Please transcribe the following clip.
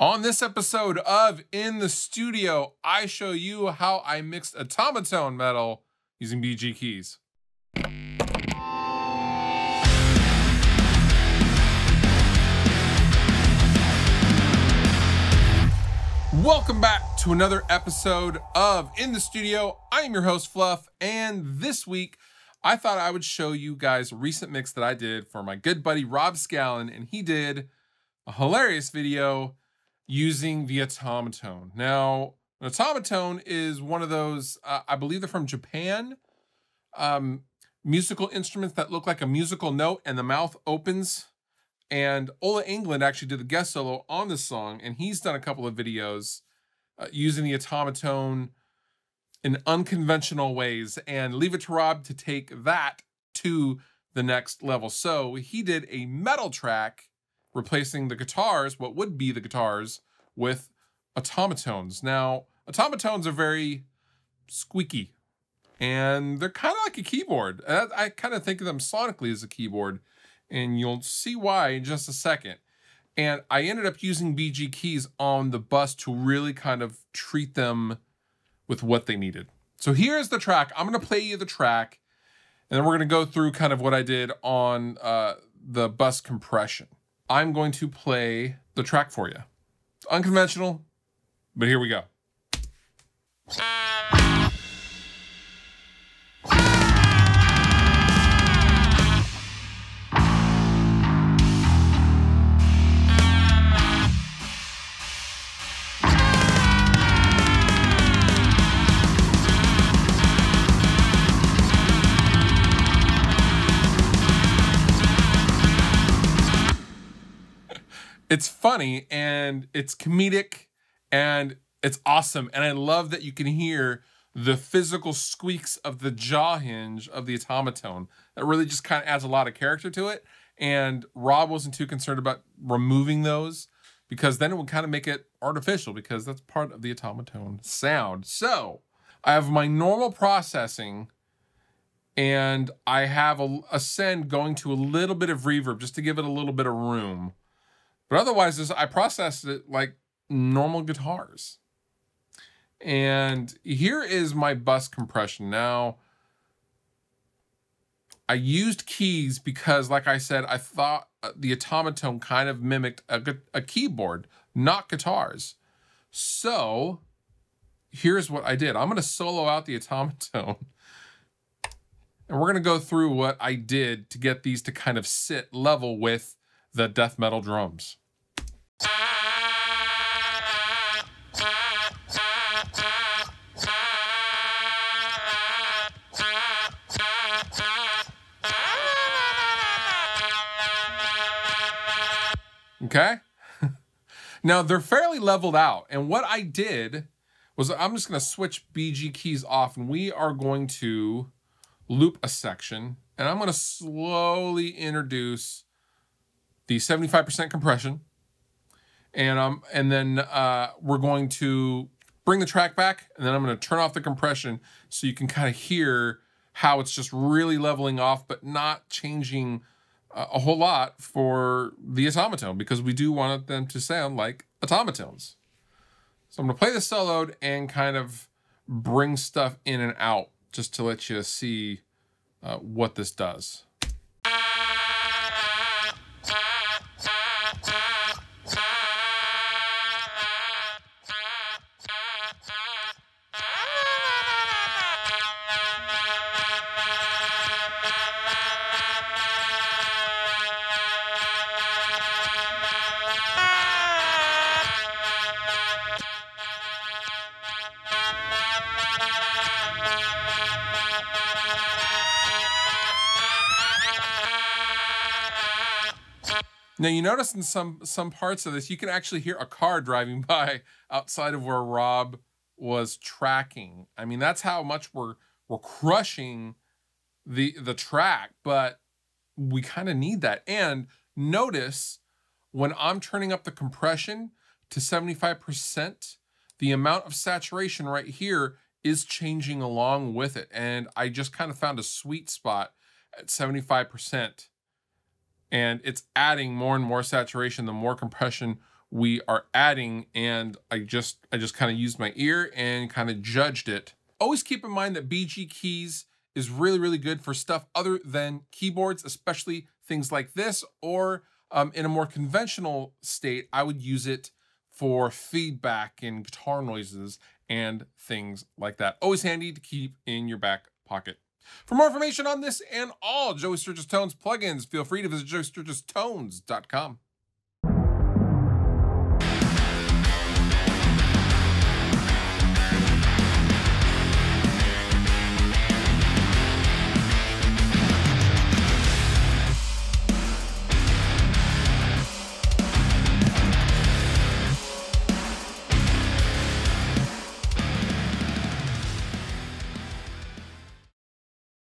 On this episode of In the Studio, I show you how I mixed Otamatone Metal using BG keys. Welcome back to another episode of In the Studio. I am your host, Fluff, and this week I thought I would show you guys a recent mix that I did for my good buddy Rob Scallon, and he did a hilarious video using the Otamatone. Now, an Otamatone is one of those, I believe they're from Japan, musical instruments that look like a musical note and the mouth opens. And Ola England actually did a guest solo on this song, and he's done a couple of videos using the Otamatone in unconventional ways, and leave it to Rob to take that to the next level. So he did a metal track replacing the guitars, what would be the guitars, with Otamatones. Now, Otamatones are very squeaky, and they're kind of like a keyboard. I kind of think of them sonically as a keyboard, and you'll see why in just a second. And I ended up using BG keys on the bus to really kind of treat them with what they needed. So here's the track. I'm going to play you the track, and then we're going to go through kind of what I did on the bus compression. I'm going to play the track for you. It's unconventional, but here we go. It's funny and it's comedic and it's awesome. And I love that you can hear the physical squeaks of the jaw hinge of the Otamatone. That really just kind of adds a lot of character to it. And Rob wasn't too concerned about removing those because then it would kind of make it artificial because that's part of the Otamatone sound. So I have my normal processing and I have a send going to a little bit of reverb just to give it a little bit of room. But otherwise, I processed it like normal guitars. And here is my bus compression. Now, I used keys because, like I said, I thought the Otamatone kind of mimicked a keyboard, not guitars. So here's what I did. I'm going to solo out the Otamatone. And we're going to go through what I did to get these to kind of sit level with the death metal drums. Okay? Now, they're fairly leveled out. And what I did was I'm just going to switch BG keys off, and we are going to loop a section. And I'm going to slowly introduce the 75% compression. And then we're going to bring the track back, and then I'm going to turn off the compression so you can kind of hear how it's just really leveling off, but not changing a whole lot for the Otamatone, because we do want them to sound like Otamatones. So I'm going to play the soloed and kind of bring stuff in and out just to let you see what this does. Now you notice in some parts of this, you can actually hear a car driving by outside of where Rob was tracking. I mean, that's how much we're crushing the track, but we kind of need that. And notice when I'm turning up the compression to 75%, the amount of saturation right here is changing along with it. And I just kind of found a sweet spot at 75%. And it's adding more and more saturation the more compression we are adding, and I just kind of used my ear and kind of judged it. Always keep in mind that BG keys is really, really good for stuff other than keyboards, especially things like this, or in a more conventional state, I would use it for feedback and guitar noises and things like that. Always handy to keep in your back pocket. For more information on this and all Joey Sturgis Tones plugins, feel free to visit joeysturgistones.com.